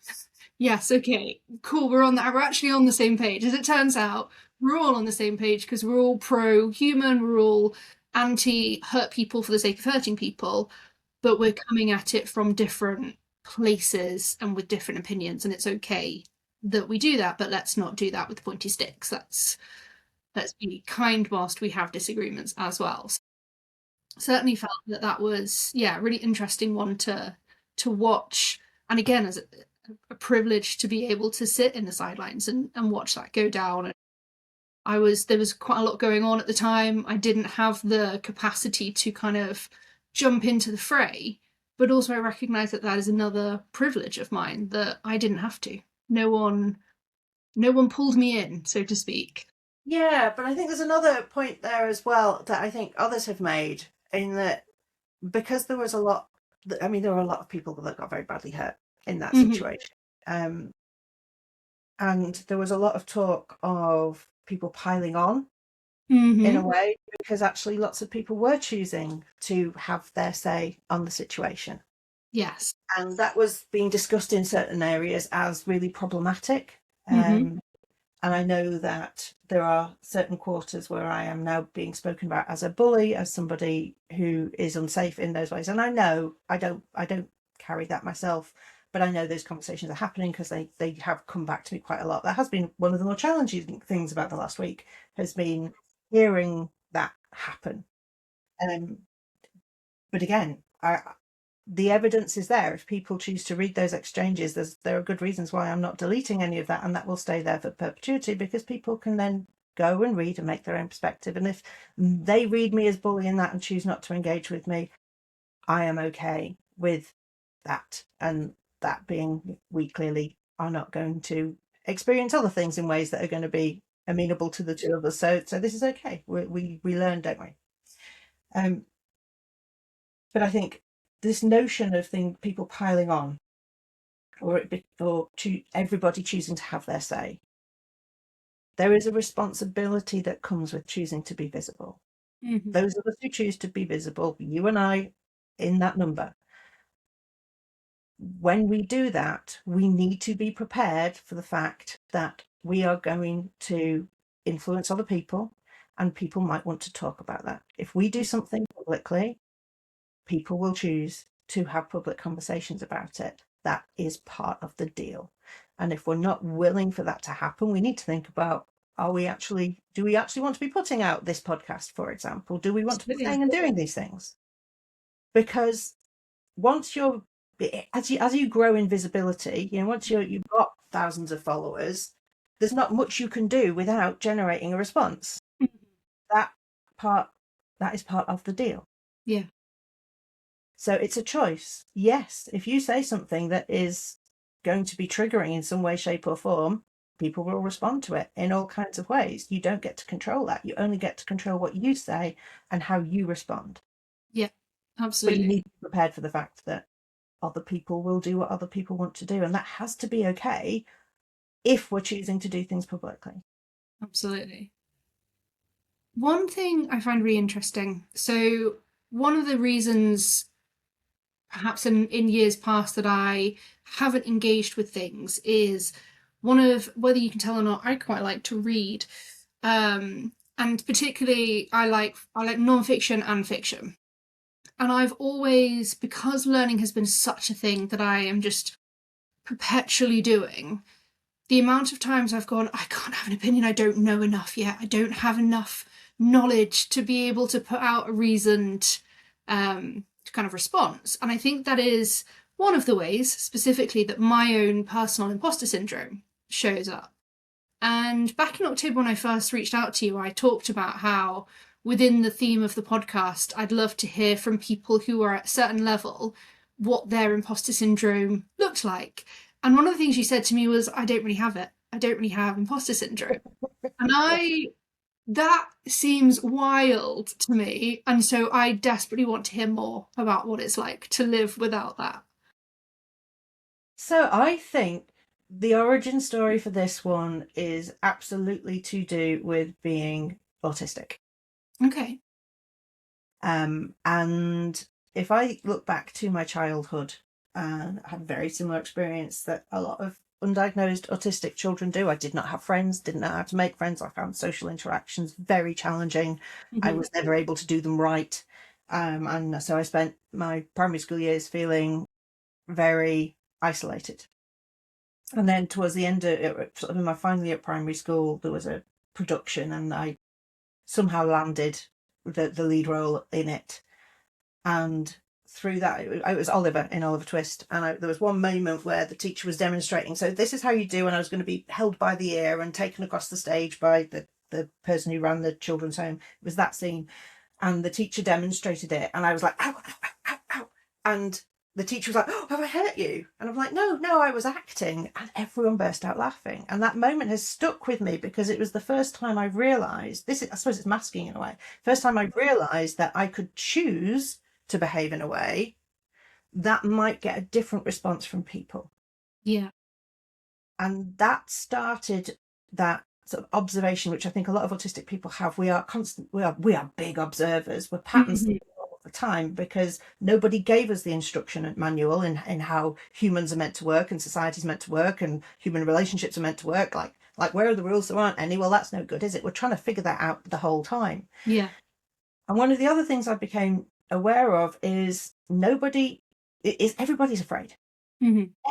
Yes, okay, cool, we're actually on the same page. As it turns out, we're all on the same page, because we're all pro-human, we're all anti-hurt people for the sake of hurting people, but we're coming at it from different places and with different opinions, and it's okay that we do that, but let's not do that with pointy sticks. Let's be kind whilst we have disagreements as well. So certainly felt that was a really interesting one to watch, and again, as a privilege to be able to sit in the sidelines and watch that go down. There was quite a lot going on at the time. I didn't have the capacity to kind of jump into the fray, but also I recognize that that is another privilege of mine, that I didn't have to. No one pulled me in, so to speak. Yeah, but I think there's another point there as well that I think others have made, in that because there was a lot, I mean, there were a lot of people that got very badly hurt in that Mm-hmm. situation. And there was a lot of talk of people piling on in Mm-hmm. a way, because actually lots of people were choosing to have their say on the situation. Yes. And that was being discussed in certain areas as really problematic. Mm-hmm. And I know that there are certain quarters where I am now being spoken about as a bully, as somebody who is unsafe in those ways. And I know I don't carry that myself, but I know those conversations are happening because they have come back to me quite a lot. That has been one of the more challenging things about the last week, has been hearing that happen. Um, but again, the evidence is there. If people choose to read those exchanges, there are good reasons why I'm not deleting any of that, and that will stay there for perpetuity, because people can then go and read and make their own perspective. And if they read me as bullying that and choose not to engage with me, I am okay with that. And that being, we clearly are not going to experience other things in ways that are going to be amenable to the two of us. So this is okay. We learn, don't we? But I think this notion of people piling on, or everybody choosing to have their say, there is a responsibility that comes with choosing to be visible. Mm-hmm. Those of us who choose to be visible, you and I in that number, when we do that, we need to be prepared for the fact that we are going to influence other people, and people might want to talk about that. If we do something publicly, people will choose to have public conversations about it. That is part of the deal. And if we're not willing for that to happen, we need to think about, do we actually want to be putting out this podcast, for example? Do we want to be Absolutely. saying and doing these things? Because once as you grow in visibility, once you've got thousands of followers, there's not much you can do without generating a response. That part, that is part of the deal. Yeah. So it's a choice. Yes, if you say something that is going to be triggering in some way, shape, or form, people will respond to it in all kinds of ways. You don't get to control that. You only get to control what you say and how you respond. Yeah. But you Absolutely. need to be prepared for the fact that other people will do what other people want to do. And that has to be okay if we're choosing to do things publicly. Absolutely. One thing I find really interesting. So, one of the reasons, perhaps in years past, that I haven't engaged with things is one of, whether you can tell or not, I quite like to read. And particularly, I like nonfiction and fiction. And I've always, because learning has been such a thing that I am just perpetually doing, the amount of times I've gone, I can't have an opinion, I don't know enough yet, I don't have enough knowledge to be able to put out a reasoned kind of response. And I think that is one of the ways, specifically, that my own personal imposter syndrome shows up. And back in October, when I first reached out to you, I talked about how, within the theme of the podcast, I'd love to hear from people who are at a certain level what their imposter syndrome looked like. And one of the things you said to me was, I don't really have it. I don't really have imposter syndrome. And that seems wild to me. And so I desperately want to hear more about what it's like to live without that. So I think the origin story for this one is absolutely to do with being autistic. Okay. And if I look back to my childhood, I had a very similar experience that a lot of undiagnosed autistic children do. I did not have friends, didn't know how to make friends. I found social interactions very challenging. I Mm-hmm. was never able to do them right. And so I spent my primary school years feeling very isolated. And then towards the end of it, sort of in my final year at primary school, there was a production, and I somehow landed the lead role in it. And through that, it was Oliver in Oliver Twist, and there was one moment where the teacher was demonstrating, so this is how you do, and I was going to be held by the ear and taken across the stage by the the person who ran the children's home. It was that scene, and the teacher demonstrated it, and I was like, ow, ow, ow, ow, ow. And the teacher was like, oh, have I hurt you? And I'm like, no, I was acting. And everyone burst out laughing. And that moment has stuck with me because it was the first time I realised, I suppose it's masking in a way, first time I realised that I could choose to behave in a way that might get a different response from people. Yeah. And that started that sort of observation, which I think a lot of autistic people have. We are big observers. We're patterns all the time because nobody gave us the instruction manual in how humans are meant to work and society's meant to work and human relationships are meant to work. Like where are the rules? There aren't any. Well, that's no good, is it? We're trying to figure that out the whole time. Yeah. And one of the other things I became aware of is everybody's afraid.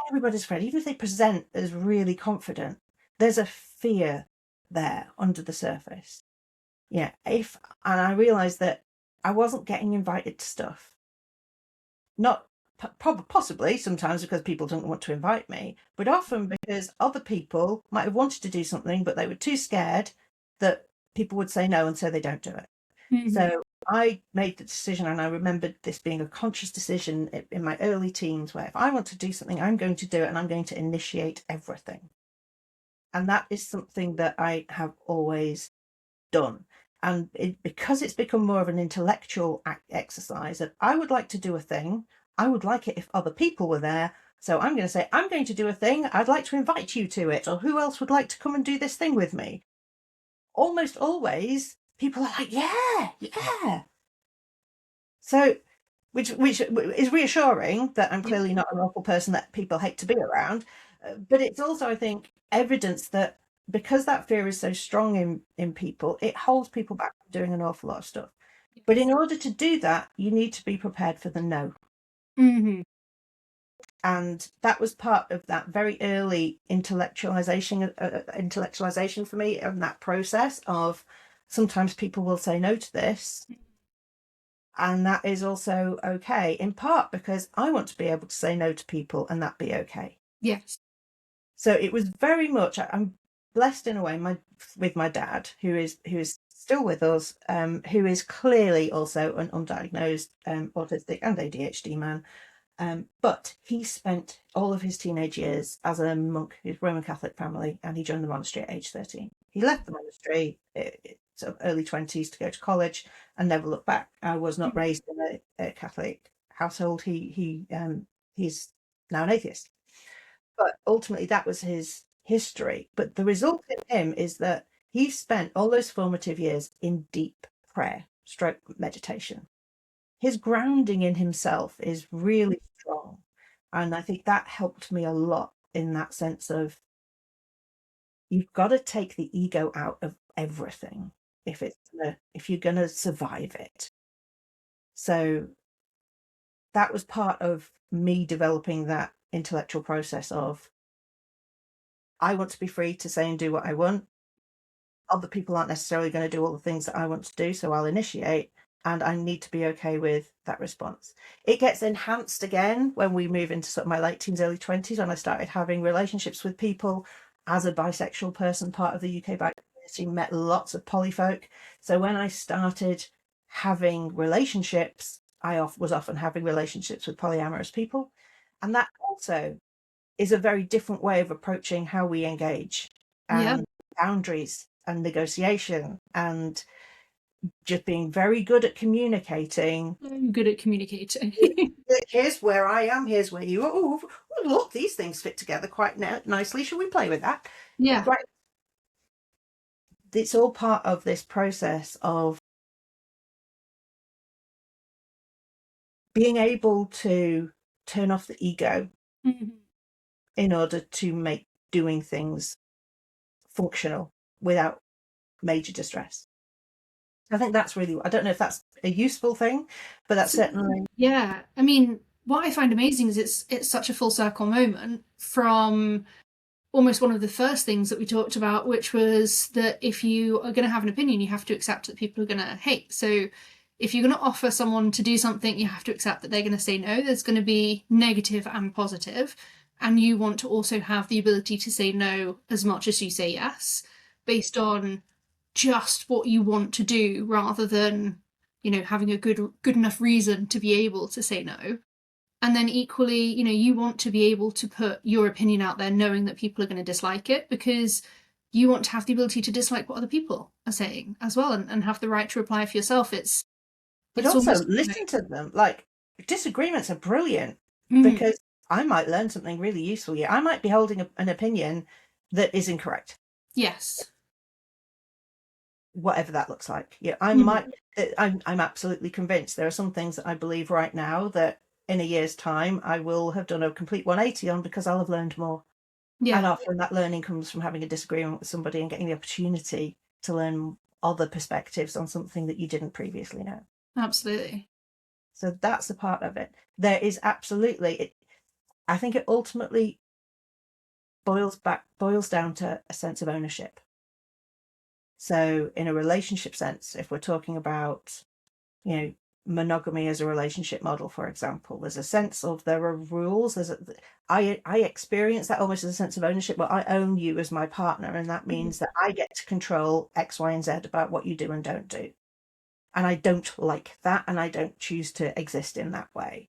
Everybody's afraid. Even if they present as really confident, there's a fear there under the surface. Yeah. And I realized that I wasn't getting invited to stuff. Not possibly sometimes because people don't want to invite me, but often because other people might have wanted to do something, but they were too scared that people would say no, and so they don't do it. So I made the decision, and I remembered this being a conscious decision in my early teens, where if I want to do something, I'm going to do it, and I'm going to initiate everything. And that is something that I have always done. And because it's become more of an intellectual exercise, that I would like to do a thing, I would like it if other people were there. So I'm going to say, I'm going to do a thing, I'd like to invite you to it, or who else would like to come and do this thing with me? Almost always, people are like, yeah. So, which is reassuring that I'm clearly not an awful person that people hate to be around. But it's also, I think, evidence that because that fear is so strong in people, it holds people back from doing an awful lot of stuff. But in order to do that, you need to be prepared for the no. And that was part of that very early intellectualization for me, and that process of sometimes people will say no to this. And that is also okay, in part because I want to be able to say no to people and that be okay. Yes. So it was very much, I'm blessed in a way with my dad, who is still with us, who is clearly also an undiagnosed autistic and ADHD man. But he spent all of his teenage years as a monk, his Roman Catholic family, and he joined the monastery at age 13. He left the monastery sort of early 20s to go to college and never looked back. I was not raised in a Catholic household. He's now an atheist. But ultimately, that was his history. But the result in him is that he spent all those formative years in deep prayer, stroke meditation. His grounding in himself is really strong. And I think that helped me a lot in that sense of you've got to take the ego out of everything if you're going to survive it. So that was part of me developing that intellectual process of I want to be free to say and do what I want. Other people aren't necessarily going to do all the things that I want to do, so I'll initiate, and I need to be okay with that response. It gets enhanced again when we move into sort of my late teens, early 20s, when I started having relationships with people as a bisexual person, part of the UK bi community, met lots of polyfolk. So when I started having relationships, I was often having relationships with polyamorous people. And that also is a very different way of approaching how we engage and boundaries and negotiation and just being very good at communicating. Here's where I am, here's where you are. Oh, look, these things fit together quite nicely. Should we play with that? Yeah. Right. It's all part of this process of being able to turn off the ego in order to make doing things functional without major distress. I think that's really, I don't know if that's a useful thing, but that's certainly. Yeah. I mean, what I find amazing is it's such a full circle moment from almost one of the first things that we talked about, which was that if you are going to have an opinion, you have to accept that people are going to hate. So if you're going to offer someone to do something, you have to accept that they're going to say no. There's going to be negative and positive, and you want to also have the ability to say no as much as you say yes, based on just what you want to do rather than, having a good enough reason to be able to say no. And then equally, you want to be able to put your opinion out there knowing that people are going to dislike it, because you want to have the ability to dislike what other people are saying as well, and have the right to reply for yourself. But It's also almost listen to them. Like, disagreements are brilliant mm, because I might learn something really useful here. I might be holding an opinion that is incorrect, yes. whatever that looks like. Yeah, Mm, I'm absolutely convinced there are some things that I believe right now that in a year's time I will have done a complete 180 on because I'll have learned more. And yeah, often that learning comes from having a disagreement with somebody and getting the opportunity to learn other perspectives on something that you didn't previously know. absolutely. So that's a part of it. There is absolutely, I think it ultimately boils down to a sense of ownership. So in a relationship sense, if we're talking about, monogamy as a relationship model, for example, there's a sense of there are rules. I experience that almost as a sense of ownership. Well, I own you as my partner, and that means that I get to control X, Y, and Z about what you do and don't do. And I don't like that, and I don't choose to exist in that way.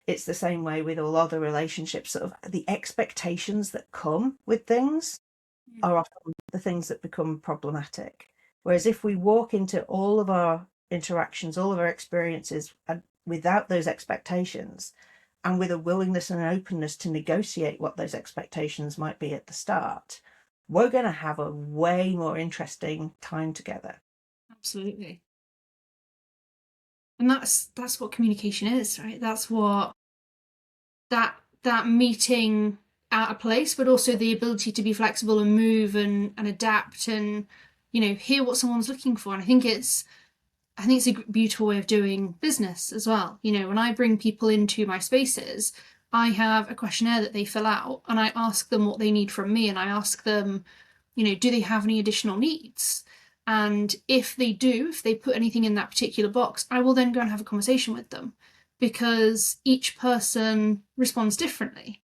It's the same way with all other relationships. Sort of the expectations that come with things are often the things that become problematic. Whereas if we walk into all of our interactions, all of our experiences, and without those expectations, and with a willingness and an openness to negotiate what those expectations might be at the start, we're going to have a way more interesting time together. Absolutely. And that's what communication is, right? That's what that meeting at a place, but also the ability to be flexible and move and adapt, and hear what someone's looking for. And I think it's a beautiful way of doing business as well. When I bring people into my spaces, I have a questionnaire that they fill out, and I ask them what they need from me, and I ask them, do they have any additional needs? And if they do, if they put anything in that particular box, I will then go and have a conversation with them, because each person responds differently.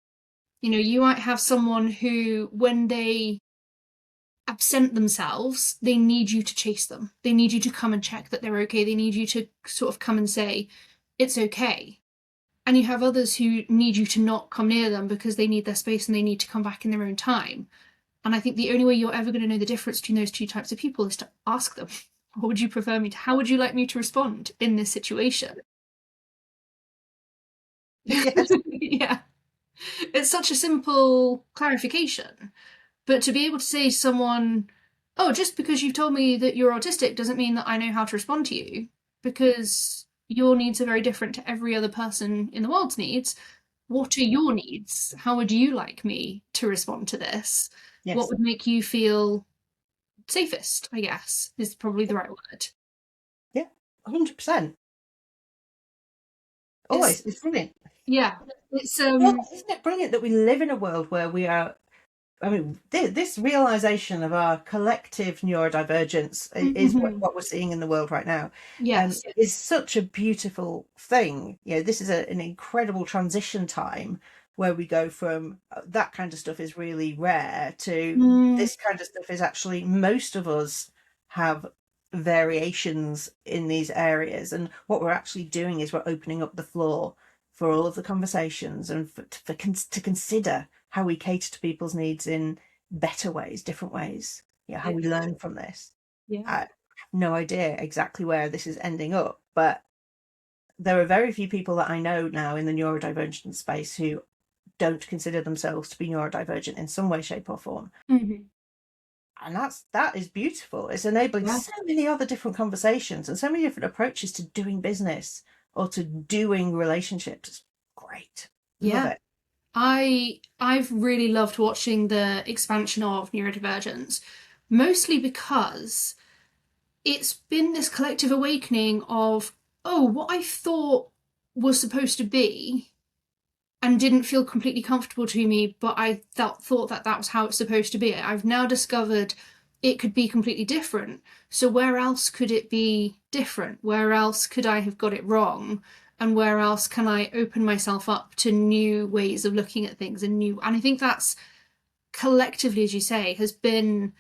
You might have someone who, when they absent themselves, they need you to chase them. They need you to come and check that they're okay. They need you to sort of come and say, it's okay. And you have others who need you to not come near them because they need their space and they need to come back in their own time. And I think the only way you're ever going to know the difference between those two types of people is to ask them, what would you prefer me to, how would you like me to respond in this situation? Yes. Yeah. It's such a simple clarification. But to be able to say to someone, oh, just because you've told me that you're autistic doesn't mean that I know how to respond to you, because your needs are very different to every other person in the world's needs. What are your needs? How would you like me to respond to this? What Yes. would make you feel safest, I guess, is probably the right word. Yeah. 100%. It's Always. It's brilliant. yeah. It's Well, isn't it brilliant that we live in a world where we are, I mean, this realization of our collective neurodivergence is what we're seeing in the world right now. yes. Is such a beautiful thing. This is an incredible transition time where we go from that kind of stuff is really rare to Mm, this kind of stuff is actually, most of us have variations in these areas. And what we're actually doing is we're opening up the floor for all of the conversations and to consider how we cater to people's needs in better ways, different ways. How yeah. we learn from this. Yeah. I have no idea exactly where this is ending up, but there are very few people that I know now in the neurodivergent space who don't consider themselves to be neurodivergent in some way, shape, or form. Mm-hmm. And that is beautiful. It's enabling Yeah. so many other different conversations and so many different approaches to doing business or to doing relationships. It's great. Love Yeah. it. I've really loved watching the expansion of neurodivergence, mostly because it's been this collective awakening of, oh, what I thought was supposed to be and didn't feel completely comfortable to me, but I thought that that was how it's supposed to be. I've now discovered it could be completely different. So where else could it be different? Where else could I have got it wrong? And where else can I open myself up to new ways of looking at things, and I think that's collectively, as you say, has been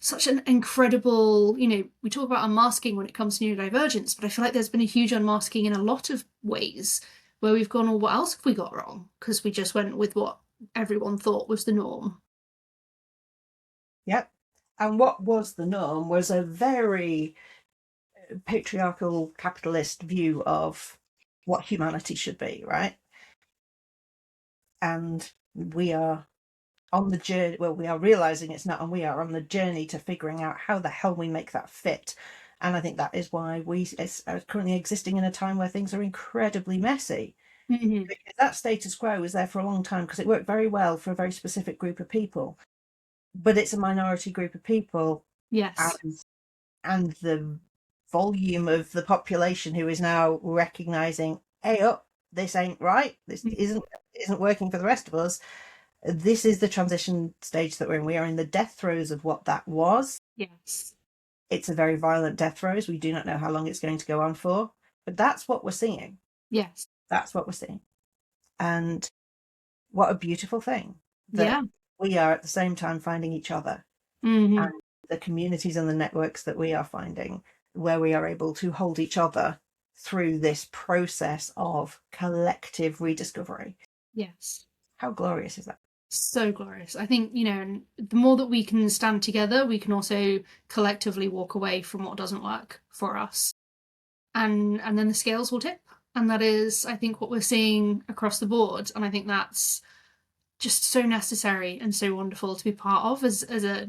such an incredible, we talk about unmasking when it comes to neurodivergence, but I feel like there's been a huge unmasking in a lot of ways where we've gone, well, what else have we got wrong? Because we just went with what everyone thought was the norm. Yep. And what was the norm was a very patriarchal capitalist view of what humanity should be, right? And we are on the journey, well, we are realizing it's not, and we are on the journey to figuring out how the hell we make that fit. And I think that is why we are currently existing in a time where things are incredibly messy. Mm-hmm. Because that status quo was there for a long time because it worked very well for a very specific group of people. But it's a minority group of people. Yes. And the volume of the population who is now recognizing, hey up, this ain't right. This isn't working for the rest of us. This is the transition stage that we're in. We are in the death throes of what that was. Yes. It's a very violent death throes. We do not know how long it's going to go on for, but that's what we're seeing. Yes. That's what we're seeing. And what a beautiful thing that we are at the same time finding each other. Mm-hmm. And the communities and the networks that we are finding, where we are able to hold each other through this process of collective rediscovery. Yes. How glorious is that? So glorious. I think, and the more that we can stand together, we can also collectively walk away from what doesn't work for us. And then the scales will tip. And that is, I think, what we're seeing across the board. And I think that's just so necessary and so wonderful to be part of as a,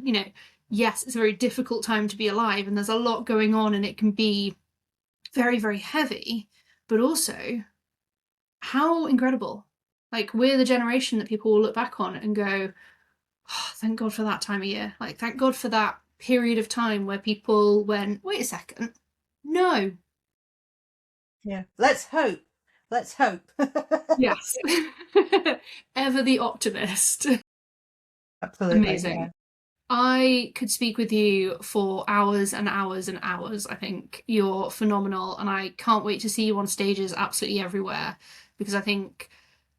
yes, it's a very difficult time to be alive and there's a lot going on and it can be very, very heavy, but also how incredible. Like, we're the generation that people will look back on and go, oh, thank God for that time of year. Like, thank God for that period of time where people went, wait a second, no. Yeah, let's hope. Let's hope. Yes. Ever the optimist. Absolutely. Amazing. Yeah. I could speak with you for hours and hours and hours. I think you're phenomenal, and I can't wait to see you on stages absolutely everywhere because I think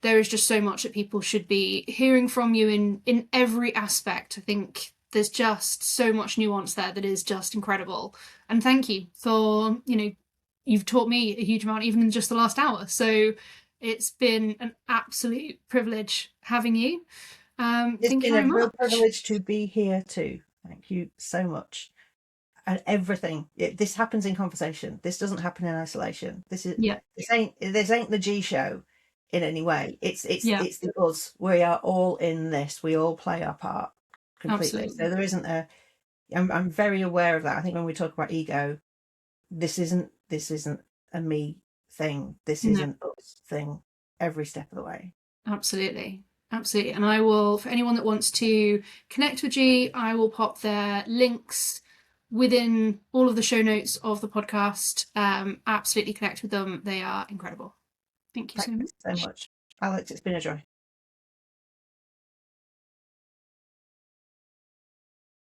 there is just so much that people should be hearing from you in every aspect. I think there's just so much nuance there that is just incredible. And thank you for, you've taught me a huge amount even in just the last hour. So it's been an absolute privilege having you. It's Thank you been very a real much. privilege to be here too. Thank you so much. And everything. This happens in conversation. This doesn't happen in isolation. This ain't the G show in any way. It's the us. We are all in this. We all play our part completely. Absolutely. So there isn't I'm very aware of that. I think when we talk about ego, this isn't a me thing. This is an us thing every step of the way. Absolutely. Absolutely. And I will, for anyone that wants to connect with G, I will pop their links within all of the show notes of the podcast. Absolutely connect with them. They are incredible. Thank you so much. Thanks so much. Alex, it's been a joy.